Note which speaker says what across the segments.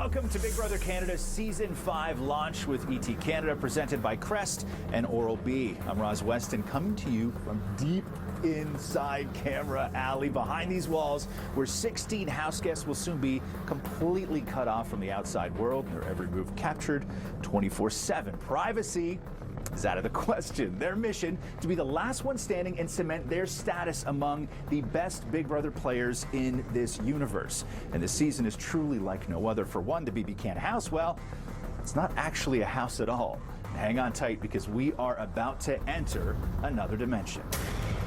Speaker 1: Welcome to Big Brother Canada's Season 5 launch with ET Canada, presented by Crest and Oral-B. I'm Roz Weston, coming to you from deep inside Camera Alley, behind these walls, where 16 house guests will soon be completely cut off from the outside world, and their every move captured 24/7. Privacy is out of the question. Their mission, to be the last one standing and cement their status among the best Big Brother players in this universe. And this season is truly like no other. For one, the bbcan house, well, it's not actually a house at all. Hang on tight, because we are about to enter another dimension.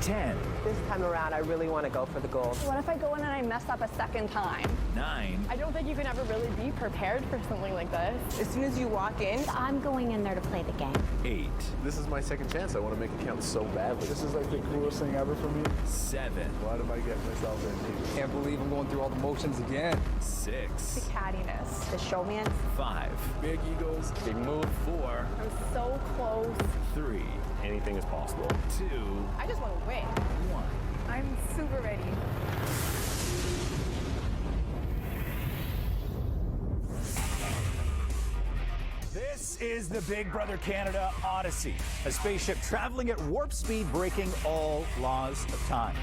Speaker 1: 10.
Speaker 2: This time around, I really want to go for the gold.
Speaker 3: What if I go in and I mess up a second time?
Speaker 1: 9.
Speaker 3: I don't think you can ever really be prepared for something like this.
Speaker 2: As soon as you walk in,
Speaker 4: I'm going in there to play the game.
Speaker 1: 8.
Speaker 5: This is my second chance. I want to make it count so badly.
Speaker 6: This is like the coolest thing ever for me.
Speaker 1: 7.
Speaker 6: Why did I get myself into?
Speaker 7: Can't believe I'm going through all the motions again.
Speaker 1: 6.
Speaker 3: The cattiness, the showman.
Speaker 1: 5.
Speaker 5: Big egos, big move.
Speaker 1: 4.
Speaker 3: I'm so close.
Speaker 1: 3.
Speaker 5: Anything is possible.
Speaker 1: 2.
Speaker 3: I just want to win.
Speaker 1: 1.
Speaker 3: I'm super ready.
Speaker 1: This is the Big Brother Canada Odyssey, a spaceship traveling at warp speed, breaking all laws of time.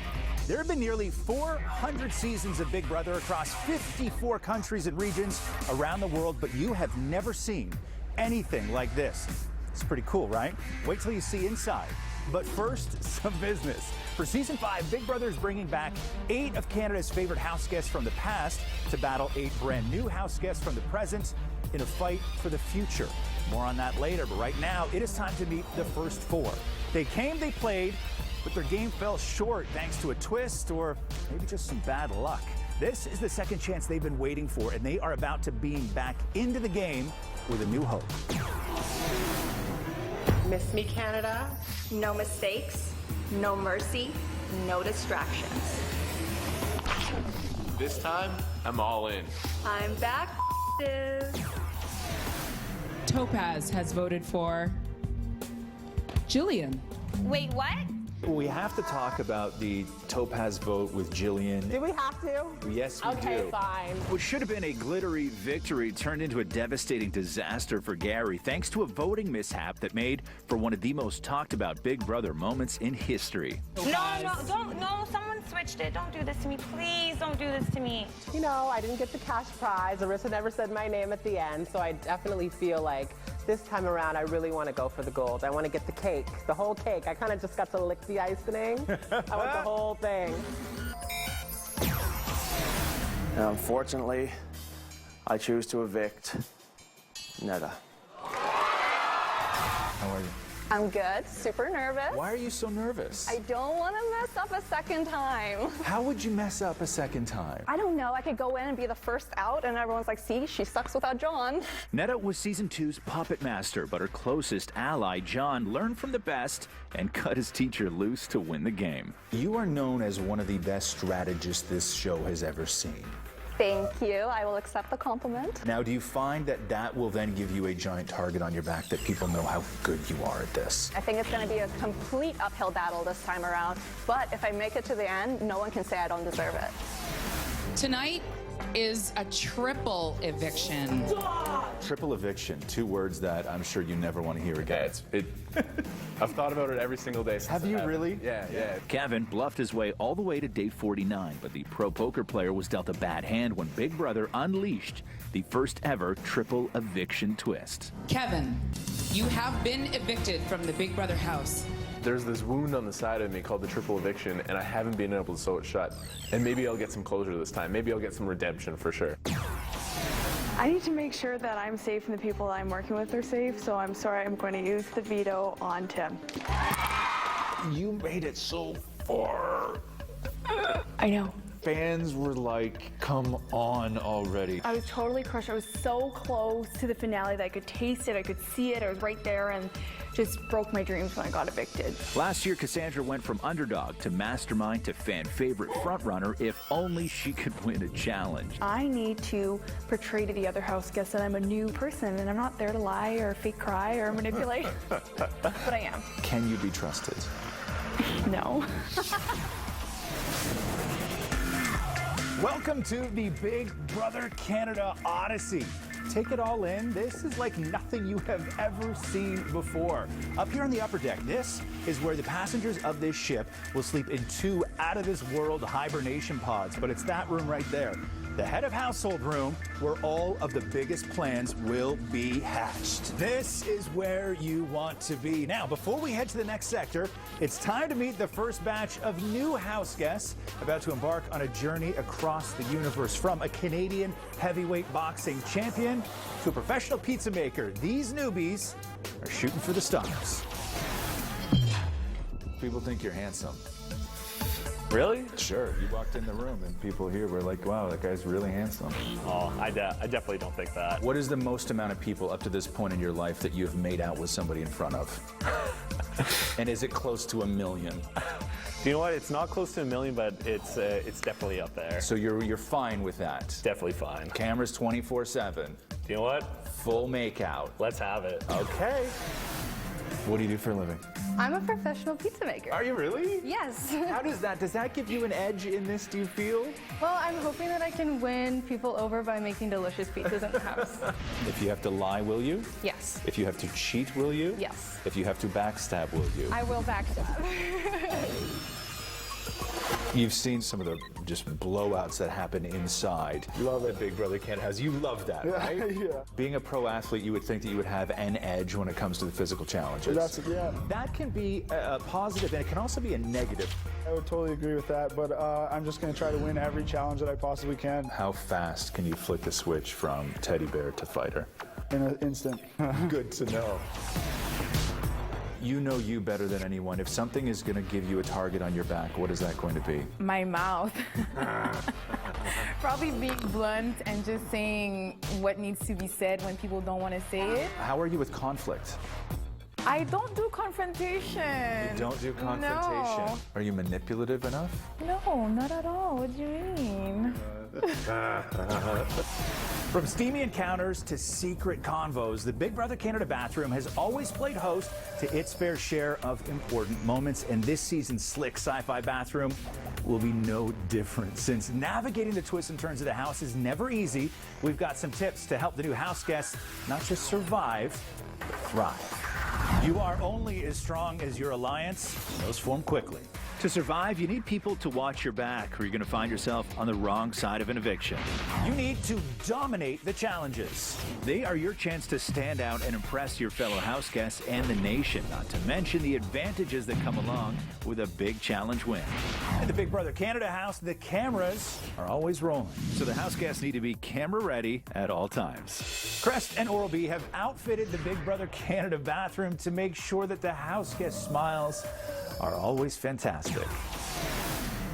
Speaker 1: There have been nearly 400 seasons of Big Brother across 54 countries and regions around the world, but you have never seen anything like this. It's pretty cool, right? Wait till you see inside. But first, some business. For Season 5, Big Brother is bringing back 8 of Canada's favorite house guests from the past to battle 8 brand new house guests from the present in a fight for the future. More on that later, but right now, it is time to meet the first 4. They came, they played, but their game fell short thanks to a twist or maybe just some bad luck. This is the second chance they've been waiting for, and they are about to beam back into the game with a new hope.
Speaker 2: Miss Me Canada.
Speaker 3: No mistakes, no mercy, no distractions.
Speaker 5: This time, I'm all in.
Speaker 3: I'm back.
Speaker 8: Topaz has voted for Jillian.
Speaker 3: Wait, what?
Speaker 1: We have to talk about the Topaz vote with Jillian.
Speaker 2: Do we have to?
Speaker 1: Yes, we
Speaker 2: Okay,
Speaker 1: do.
Speaker 2: fine.
Speaker 1: What should have been a glittery victory turned into a devastating disaster for Gary, thanks to a voting mishap that made for one of the most talked about Big Brother moments in history.
Speaker 9: No, someone switched it. Don't do this to me. Please don't do this to me.
Speaker 2: You know, I didn't get the cash prize. Arissa never said my name at the end, so I definitely feel like this time around, I really want to go for the gold. I want to get the cake, the whole cake. I kind of just got to lick the icing. I want the whole thing.
Speaker 10: Unfortunately, I choose to evict Netta.
Speaker 1: How are you?
Speaker 3: I'm good, super nervous.
Speaker 1: Why are you so nervous?
Speaker 3: I don't want to mess up a second time.
Speaker 1: How would you mess up a second time?
Speaker 3: I don't know, I could go in and be the first out and everyone's like, see, she sucks without John.
Speaker 1: Netta was Season 2's puppet master, but her closest ally, John, learned from the best and cut his teacher loose to win the game. You are known as one of the best strategists this show has ever seen.
Speaker 3: Thank you, I will accept the compliment.
Speaker 1: Now, do you find that that will then give you a giant target on your back that people know how good you are at this?
Speaker 3: I think it's going to be a complete uphill battle this time around, but if I make it to the end, no one can say I don't deserve it.
Speaker 8: Tonight is a triple eviction.
Speaker 1: Triple eviction, 2 words that I'm sure you never want to hear again.
Speaker 5: I've thought about it every single day since
Speaker 1: Have
Speaker 5: it
Speaker 1: you
Speaker 5: happened.
Speaker 1: really?
Speaker 5: Yeah.
Speaker 1: Kevin bluffed his way all the way to day 49, but the pro poker player was dealt a bad hand when Big Brother unleashed the first ever triple eviction twist.
Speaker 8: Kevin, you have been evicted from the Big Brother house.
Speaker 5: There's this wound on the side of me called the triple eviction, and I haven't been able to sew it shut. And maybe I'll get some closure this time. Maybe I'll get some redemption for sure.
Speaker 11: I need to make sure that I'm safe and the people I'm working with are safe, so I'm sorry, I'm going to use the veto on Tim.
Speaker 6: You made it so far.
Speaker 11: I know.
Speaker 6: Fans were like, come on already.
Speaker 11: I was totally crushed. I was so close to the finale that I could taste it, I could see it, I was right there, and just broke my dreams when I got evicted.
Speaker 1: Last year, Cassandra went from underdog to mastermind to fan favorite frontrunner if only she could win a challenge.
Speaker 11: I need to portray to the other house guests that I'm a new person, and I'm not there to lie or fake cry or manipulate, but I am.
Speaker 1: Can you be trusted?
Speaker 11: No.
Speaker 1: Welcome to the Big Brother Canada Odyssey. take it all in. This is like nothing you have ever seen before. Up here on the upper deck, this is where the passengers of this ship will sleep in 2 out-of-this-world hibernation pods, but it's that room right there, the head of household room, where all of the biggest plans will be hatched. This is where you want to be. Now, before we head to the next sector, it's time to meet the first batch of new house guests about to embark on a journey across the universe. From a Canadian heavyweight boxing champion to a professional pizza maker, these newbies are shooting for the stars.
Speaker 6: People think you're handsome.
Speaker 5: Really?
Speaker 6: Sure. You walked in the room and people here were like, wow, that guy's really handsome.
Speaker 5: Oh, I definitely don't think that.
Speaker 1: What is the most amount of people up to this point in your life that you've made out with somebody in front of? And is it close to 1 million?
Speaker 5: You know what? It's not close to 1 million, but it's definitely up there.
Speaker 1: So you're fine with that?
Speaker 5: Definitely fine.
Speaker 1: Cameras 24/7.
Speaker 5: Do you know what?
Speaker 1: Full makeout.
Speaker 5: Let's have it.
Speaker 1: Okay.
Speaker 6: What do you do for a living?
Speaker 11: I'm a professional pizza maker.
Speaker 1: Are you really?
Speaker 11: Yes.
Speaker 1: How does that give you an edge in this, do you feel?
Speaker 11: Well, I'm hoping that I can win people over by making delicious pizzas in the house.
Speaker 1: If you have to lie, will you?
Speaker 11: Yes.
Speaker 1: If you have to cheat, will you?
Speaker 11: Yes.
Speaker 1: If you have to backstab, will you?
Speaker 11: I will backstab.
Speaker 1: You've seen some of the just blowouts that happen inside.
Speaker 7: Love it.
Speaker 1: The Big Brother Canada house. You love that, right?
Speaker 7: Yeah.
Speaker 1: Being a pro athlete, you would think that you would have an edge when it comes to the physical challenges.
Speaker 7: Yeah.
Speaker 1: That can be a positive, and it can also be a negative.
Speaker 7: I would totally agree with that, but I'm just going to try to win every challenge that I possibly can.
Speaker 1: How fast can you flick the switch from teddy bear to fighter?
Speaker 7: In an instant.
Speaker 1: Good to know. You know you better than anyone. If something is going to give you a target on your back, what is that going to be?
Speaker 11: My mouth. Probably being blunt and just saying what needs to be said when people don't want to say it.
Speaker 1: How are you with conflict?
Speaker 11: I don't do confrontation.
Speaker 1: You don't do confrontation.
Speaker 11: No.
Speaker 1: Are you manipulative enough?
Speaker 11: No, not at all. What do you mean?
Speaker 1: From steamy encounters to secret convos, the Big Brother Canada bathroom has always played host to its fair share of important moments, and this season's slick sci-fi bathroom will be no different. Since navigating the twists and turns of the house is never easy, we've got some tips to help the new house guests not just survive, but thrive. You are only as strong as your alliance, and those form quickly. To survive, you need people to watch your back, or you're going to find yourself on the wrong side of an eviction. You need to dominate the challenges. They are your chance to stand out and impress your fellow house guests and the nation, not to mention the advantages that come along with a big challenge win. In the Big Brother Canada house, the cameras are always rolling, so the house guests need to be camera ready at all times. Crest and Oral-B have outfitted the Big Brother Canada bathroom to make sure that the house guest smiles are always fantastic.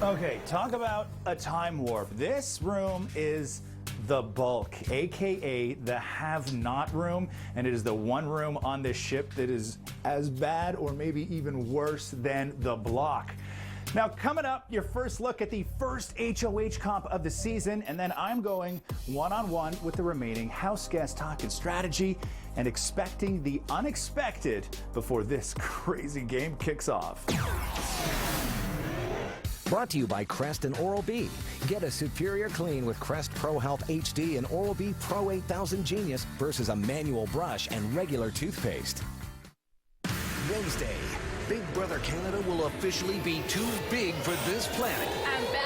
Speaker 1: Okay, talk about a time warp. This room is the bulk, aka the have-not room, and it is the one room on this ship that is as bad or maybe even worse than the block. Now, coming up, your first look at the first HOH comp of the season, and then I'm going one-on-one with the remaining house guests, talking strategy and expecting the unexpected before this crazy game kicks off.
Speaker 12: Brought to you by Crest and Oral-B. Get a superior clean with Crest Pro Health HD and Oral-B Pro 8000 Genius versus a manual brush and regular toothpaste. Wednesday, Big Brother Canada will officially be too big for this planet.
Speaker 9: I'm back,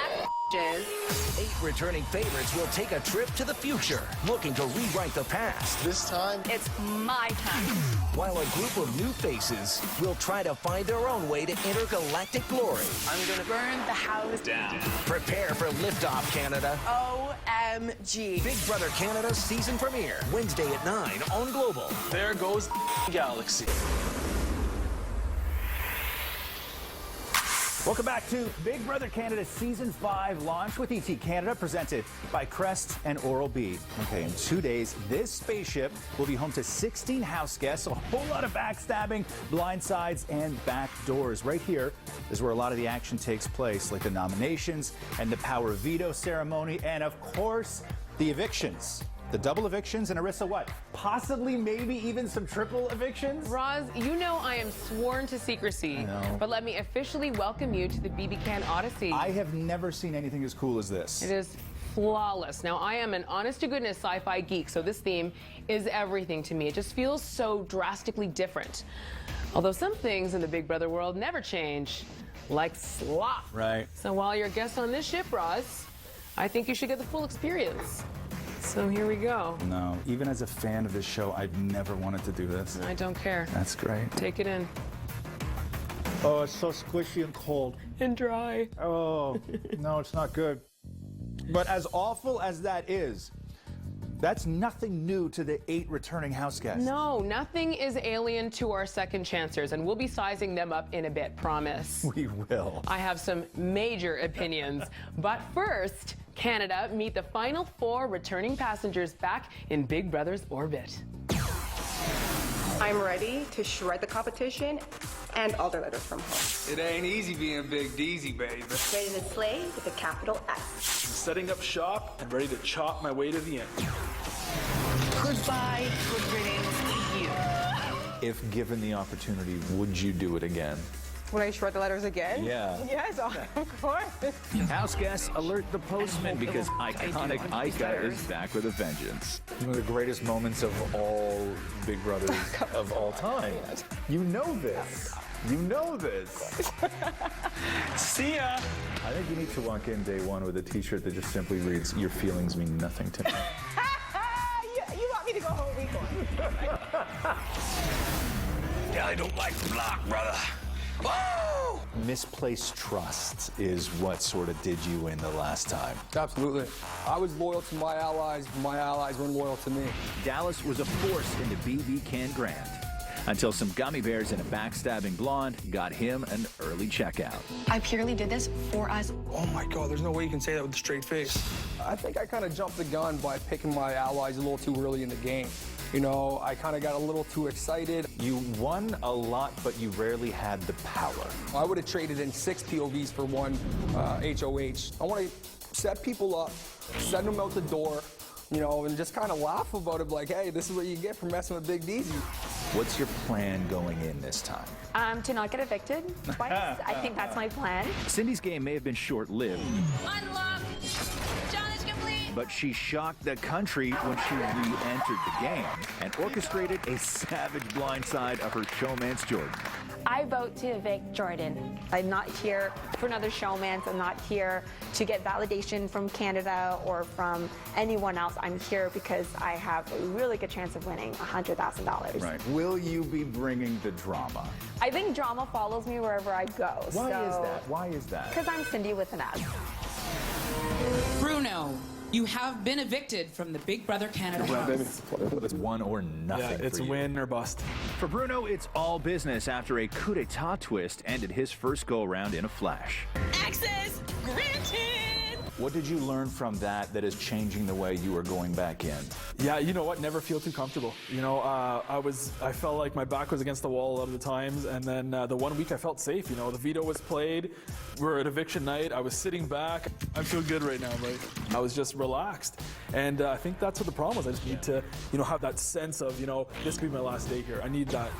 Speaker 12: 8 returning favorites will take a trip to the future, looking to rewrite the past.
Speaker 9: This time, it's my time.
Speaker 12: While a group of new faces will try to find their own way to intergalactic glory.
Speaker 9: I'm gonna burn the house down.
Speaker 12: Prepare for liftoff, Canada.
Speaker 9: OMG.
Speaker 12: Big Brother Canada season premiere, Wednesday at 9 on Global.
Speaker 10: There goes Galaxy.
Speaker 1: Welcome back to Big Brother Canada Season 5 launch with ET Canada, presented by Crest and Oral-B. Okay, in 2 days, this spaceship will be home to 16 house guests, a whole lot of backstabbing, blindsides, and back doors. Right here is where a lot of the action takes place, like the nominations and the power veto ceremony, and of course, the evictions. The double evictions, and Arissa, what? Possibly, maybe even some triple evictions?
Speaker 13: Roz, you know I am sworn to secrecy.
Speaker 1: I know.
Speaker 13: But let me officially welcome you to the bbcan Odyssey.
Speaker 1: I have never seen anything as cool as this.
Speaker 13: It is flawless. Now, I am an honest-to-goodness sci-fi geek, so this theme is everything to me. It just feels so drastically different. Although some things in the Big Brother world never change, like slop.
Speaker 1: Right.
Speaker 13: So while you're a guest on this ship, Roz, I think you should get the full experience. So here we go.
Speaker 7: No, even as a fan of this show, I've never wanted to do this.
Speaker 13: I don't care.
Speaker 7: That's great.
Speaker 13: Take it in.
Speaker 6: Oh, it's so squishy and cold.
Speaker 13: And dry.
Speaker 6: Oh, no, it's not good.
Speaker 1: But as awful as that is, that's nothing new to the 8 returning house guests.
Speaker 13: No, nothing is alien to our second chancers, and we'll be sizing them up in a bit, promise.
Speaker 1: We will.
Speaker 13: I have some major opinions. But first, Canada, meet the final 4 returning passengers back in Big Brother's orbit.
Speaker 14: I'm ready to shred the competition and all the letters from home.
Speaker 10: It ain't easy being Big Deezy, baby.
Speaker 14: Ready to slay with a capital S.
Speaker 10: I'm setting up shop and ready to chop my way to the end.
Speaker 9: Goodbye, good riddance to you.
Speaker 6: If given the opportunity, would you do it again?
Speaker 2: Would I shred the letters again?
Speaker 6: Yeah.
Speaker 2: Yes, of course.
Speaker 15: House guests alert the postman because iconic Ica is back with a vengeance.
Speaker 6: One of the greatest moments of all Big Brothers of all time. You know this. You know this.
Speaker 10: See ya!
Speaker 6: I think you need to walk in day one with a t-shirt that just simply reads, "Your feelings mean nothing to me."
Speaker 2: You want me to go home week one?
Speaker 10: Yeah, I don't like the block, brother. Whoa!
Speaker 6: Misplaced trust is what sort of did you in the last time.
Speaker 10: Absolutely. I was loyal to my allies weren't loyal to me.
Speaker 15: Dallas was a force in the bbcan Grand until some gummy bears and a backstabbing blonde got him an early checkout.
Speaker 11: I purely did this for us.
Speaker 10: Oh my God, there's no way you can say that with a straight face. I think I kind of jumped the gun by picking my allies a little too early in the game. You know, I kind of got a little too excited.
Speaker 6: You won a lot, but you rarely had the power.
Speaker 10: I would have traded in 6 POVs for 1 HOH. I want to set people up, send them out the door, you know, and just kind of laugh about it like, hey, this is what you get for messing with Big Deezy.
Speaker 6: What's your plan going in this time?
Speaker 11: To not get evicted twice. I think that's my plan.
Speaker 15: Cindy's game may have been short-lived,
Speaker 9: Unlock. Challenge complete.
Speaker 15: but she shocked the country when she re-entered the game and orchestrated a savage blindside of her showmance Jordan.
Speaker 11: I vote to evict Jordan.
Speaker 3: I'm not here for another showmance. I'm not here to get validation from Canada or from anyone else. I'm here because I have a really good chance of winning $100,000.
Speaker 6: Right. Will you be bringing the drama?
Speaker 3: I think drama follows me wherever I go.
Speaker 6: Why is that? Why is that?
Speaker 3: Because I'm Cindy with an S.
Speaker 8: Bruno, you have been evicted from the Big Brother Canada house.
Speaker 6: It's one or nothing.
Speaker 10: Yeah, it's
Speaker 6: for you.
Speaker 10: win or bust.
Speaker 15: For Bruno, it's all business after a coup d'etat twist ended his first go-around in a flash.
Speaker 9: Access granted.
Speaker 6: What did you learn from that is changing the way you are going back in?
Speaker 10: Yeah, you know what? Never feel too comfortable. You know, I felt like my back was against the wall a lot of the times, and then the 1 week I felt safe. You know, the veto was played. We're at eviction night. I was sitting back. I feel good right now. Like I was just relaxed, and I think that's what the problem was. I just need to, you know, have that sense of, you know, this could be my last day here. I need that.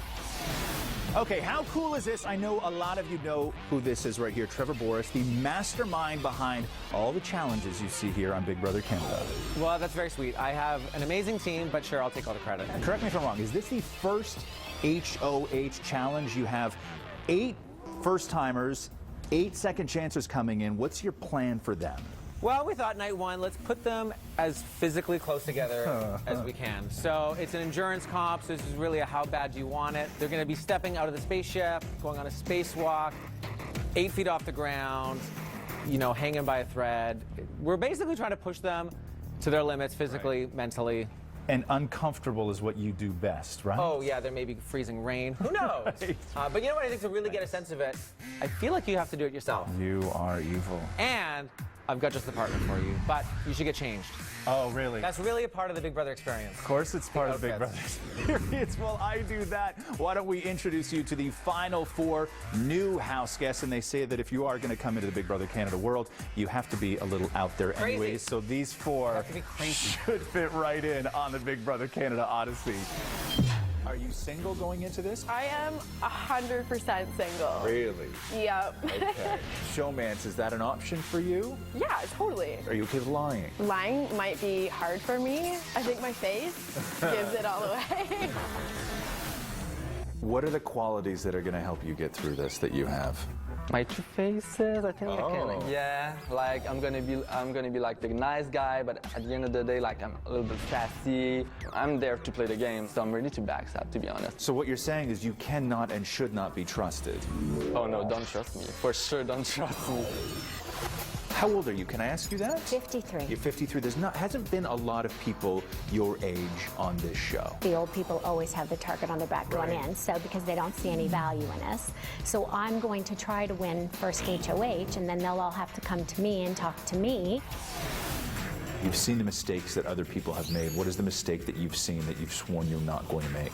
Speaker 1: Okay, how cool is this? I know a lot of you know who this is right here. Trevor Boris, the mastermind behind all the challenges you see here on Big Brother Canada.
Speaker 2: Well, that's very sweet. I have an amazing team, but sure, I'll take all the credit.
Speaker 1: Correct me if I'm wrong. Is this the first HOH challenge? You have 8 first-timers, 8 second chancers coming in. What's your plan for them?
Speaker 2: Well, we thought night one, let's put them as physically close together as we can. So it's an endurance comp, so this is really a how bad do you want it. They're gonna be stepping out of the spaceship, going on a spacewalk, 8 feet off the ground, you know, hanging by a thread. We're basically trying to push them to their limits physically, mentally.
Speaker 1: And uncomfortable is what you do best, right?
Speaker 2: Oh yeah, there may be freezing rain, who knows?
Speaker 1: Right.
Speaker 2: But you know what I think to really get a sense of it, I feel like you have to do it yourself.
Speaker 1: You are evil.
Speaker 2: And I've got just the partner for you, but you should get changed.
Speaker 1: Oh, really?
Speaker 2: That's really a part of the Big Brother experience.
Speaker 1: Of course it's part of the Big Brother experience. Well, I do that. Why don't we introduce you to the final 4 new house guests? And they say that if you are going to come into the Big Brother Canada world, you have to be a little out there anyways. So these 4 should fit right in on the Big Brother Canada Odyssey. Are you
Speaker 6: you single going into this?
Speaker 11: I am 100% single.
Speaker 6: Really?
Speaker 11: Yep.
Speaker 6: Okay. Showmance, is that an option for you?
Speaker 11: Yeah, totally.
Speaker 6: Are you okay with lying?
Speaker 11: Lying might be hard for me. I think my face gives it all away.
Speaker 6: What are the qualities that are going to help you get through this that you have?
Speaker 16: My two faces, I think. Yeah, like I'm gonna be like the nice guy, but at the end of the day, like I'm a little bit sassy. I'm there to play the game, so I'm ready to backstab, to be honest.
Speaker 6: So what you're saying is you cannot and should not be trusted.
Speaker 16: Oh no, don't trust me. For sure, don't trust me.
Speaker 6: How old are you? Can I ask you that?
Speaker 4: 53.
Speaker 6: You're 53. Hasn't been a lot of people your age on this show.
Speaker 4: The old people always have the target on their back going in, so because they don't see any value in us. So I'm going to try to win first HOH, and then they'll all have to come to me and talk to me.
Speaker 6: You've seen the mistakes that other people have made. What is the mistake that you've seen that you've sworn you're not going to make?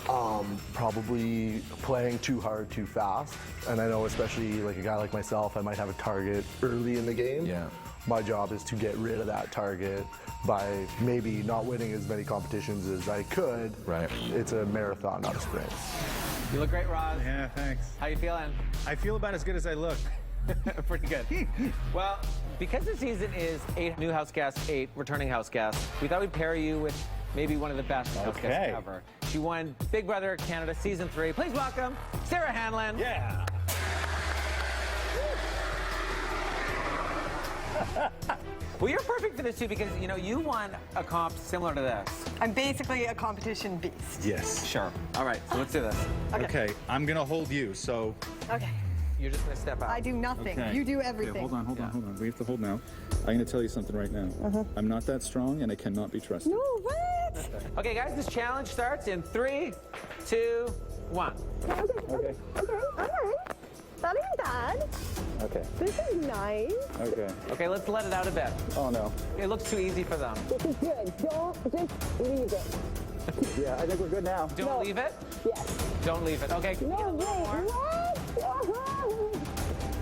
Speaker 17: Probably playing too hard too fast. And I know especially like a guy like myself, I might have a target early in the game.
Speaker 6: Yeah.
Speaker 17: My job is to get rid of that target by maybe not winning as many competitions as I could.
Speaker 6: Right.
Speaker 17: It's a marathon, not a sprint.
Speaker 18: You look great, Roz.
Speaker 19: Yeah, thanks.
Speaker 18: How you feeling?
Speaker 19: I feel about as good as I look.
Speaker 18: Pretty good. Well, because the season is 8 new house guests, 8 returning house guests, we thought we'd pair you with maybe one of the best house guests ever. She won Big Brother Canada Season 3. Please welcome Sarah Hanlon.
Speaker 19: Yeah.
Speaker 18: Well, you're perfect for this too because, you know, you won a comp similar to this.
Speaker 20: I'm basically a competition beast.
Speaker 19: Yes.
Speaker 18: Sure. All right, so let's do this.
Speaker 19: Okay, I'm going to hold you, so...
Speaker 20: Okay.
Speaker 18: You're just going to step out.
Speaker 20: I do nothing.
Speaker 19: Okay.
Speaker 20: You do everything.
Speaker 19: Okay, hold on. We have to hold now. I'm going to tell you something right now. I'm not that strong, and I cannot be trusted.
Speaker 20: No, what?
Speaker 18: Okay, guys, this challenge starts in 3, 2, 1.
Speaker 20: Okay. All right. That ain't bad.
Speaker 19: Okay.
Speaker 20: This is nice.
Speaker 19: Okay.
Speaker 18: Okay, let's let it out a bit.
Speaker 19: Oh, no.
Speaker 18: It looks too easy for them.
Speaker 20: This is good. Don't just leave it.
Speaker 19: Yeah, I think we're good now.
Speaker 18: Don't leave it?
Speaker 20: Yes.
Speaker 18: Don't leave it. Okay.
Speaker 20: No, wait, what?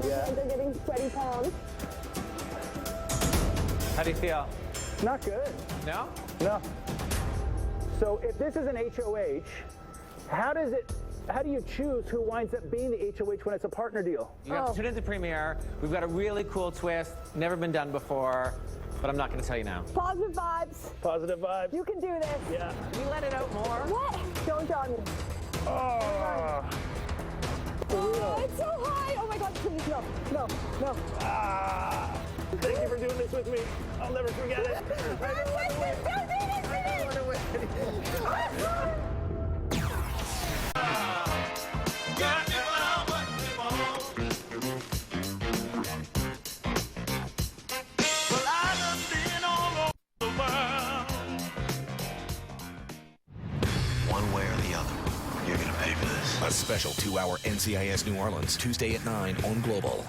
Speaker 19: Yeah.
Speaker 20: They're getting sweaty palms.
Speaker 18: How do you feel?
Speaker 19: Not good.
Speaker 18: No?
Speaker 19: No. So if this is an HOH, how do you choose who winds up being the HOH when it's a partner deal?
Speaker 18: You have to tune in the premiere. We've got a really cool twist, never been done before, but I'm not going to tell you now.
Speaker 20: Positive vibes.
Speaker 19: Positive vibes.
Speaker 20: You can do this.
Speaker 19: Yeah.
Speaker 18: Can you let it out more?
Speaker 20: What? Don't tell me.
Speaker 19: Oh.
Speaker 20: Oh, it's so high. Oh my God, please, no.
Speaker 19: Ah. Thank you for doing this with me. I'll never forget it. I didn't want to win. I didn't want to win.
Speaker 21: One way or the other, you're gonna pay for this.
Speaker 12: A special 2-hour NCIS New Orleans, Tuesday at 9 on Global.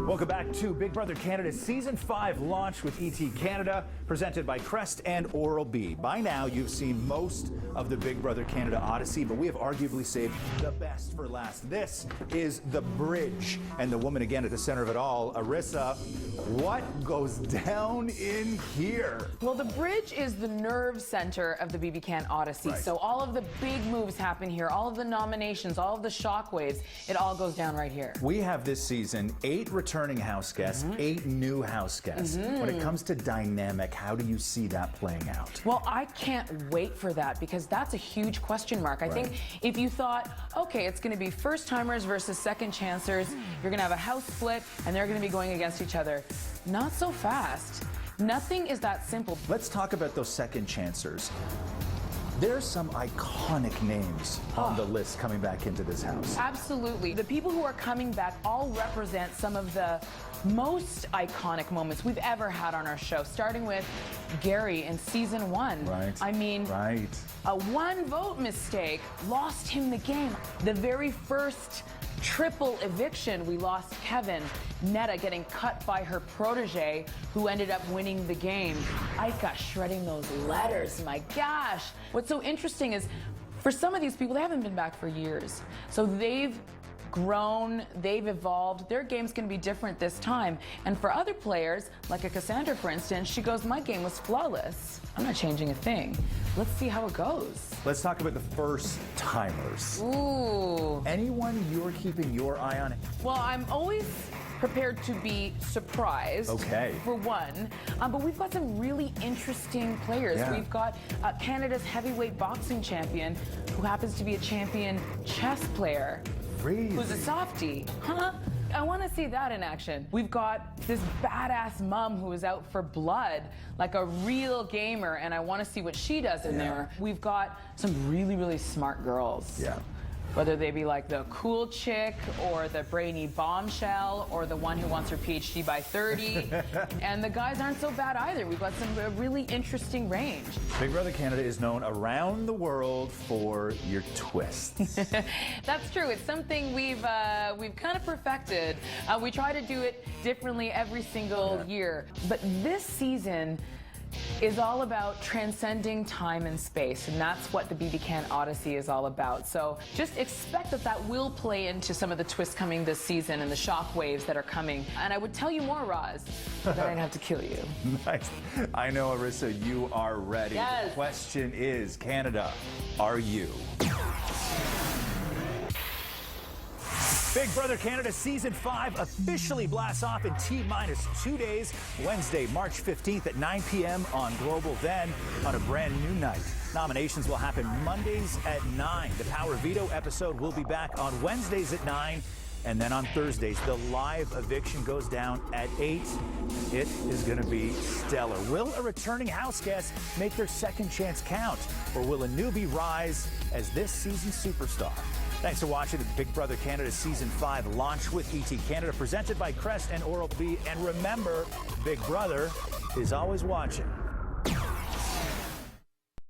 Speaker 1: Welcome back to Big Brother Canada Season 5 launch with ET Canada, presented by Crest and Oral-B. By now, you've seen most of the Big Brother Canada Odyssey, but we have arguably saved the best for last. This is The Bridge, and the woman again at the center of it all, Arissa. What goes down in here?
Speaker 13: Well, The Bridge is the nerve center of the bbcan Odyssey. So all of the big moves happen here, all of the nominations, all of the shockwaves, it all goes down right here.
Speaker 1: We have this season 8 returning house guests, 8 new house guests. When it comes to dynamic, how do you see that playing out?
Speaker 13: Well, I can't wait for that because that's a huge question mark. I think if you thought, okay, it's going to be first timers versus second chancers, you're going to have a house split and they're going to be going against each other. Not so fast. Nothing is that simple.
Speaker 1: Let's talk about those second chancers. There's some iconic names on the list coming back into this house.
Speaker 13: Absolutely. The people who are coming back all represent some of the most iconic moments we've ever had on our show, starting with Gary in season 1.
Speaker 1: Right.
Speaker 13: I mean, a 1 vote mistake lost him the game. The very first triple eviction, we lost Kevin. Netta getting cut by her protege, who ended up winning the game. Ika shredding those letters, my gosh. What's so interesting is, for some of these people, they haven't been back for years. So they've grown, they've evolved. Their game's going to be different this time. And for other players, like a Cassandra, for instance, she goes, my game was flawless. I'm not changing a thing. Let's see how it goes.
Speaker 1: Let's talk about the first timers.
Speaker 13: Ooh.
Speaker 1: Anyone you're keeping your eye on?
Speaker 13: Well, I'm always prepared to be surprised,
Speaker 1: okay,
Speaker 13: for one, but we've got some really interesting players.
Speaker 1: Yeah.
Speaker 13: We've got Canada's heavyweight boxing champion, who happens to be a champion chess player.
Speaker 1: Really?
Speaker 13: Who's a softie. Huh? I want to see that in action. We've got this badass mom who is out for blood, like a real gamer, and I want to see what she does in there. We've got some really, really smart girls.
Speaker 1: Yeah.
Speaker 13: Whether they be like the cool chick or the brainy bombshell or the one who wants her PhD by 30. And the guys aren't so bad either. We've got some really interesting range.
Speaker 1: Big Brother Canada is known around the world for your twists.
Speaker 13: That's true. It's something we've kind of perfected. We try to do it differently every single year. But this season is all about transcending time and space, and that's what the BBcan Odyssey is all about. So just expect that will play into some of the twists coming this season and the shock waves that are coming. And I would tell you more, Roz, but I'd have to kill you.
Speaker 1: Nice. I know, Arissa, you are ready.
Speaker 13: Yes.
Speaker 1: The question is, Canada, are you? Big Brother Canada Season 5 officially blasts off in T-minus 2 days, Wednesday, March 15th at 9 p.m. on Global, then on a brand new night. Nominations will happen Mondays at 9. The Power Veto episode will be back on Wednesdays at 9. And then on Thursdays, the live eviction goes down at 8. It is going to be stellar. Will a returning house guest make their second chance count? Or will a newbie rise as this season's superstar? Thanks for watching the Big Brother Canada Season 5 launch with ET Canada, presented by Crest and Oral-B. And remember, Big Brother is always watching.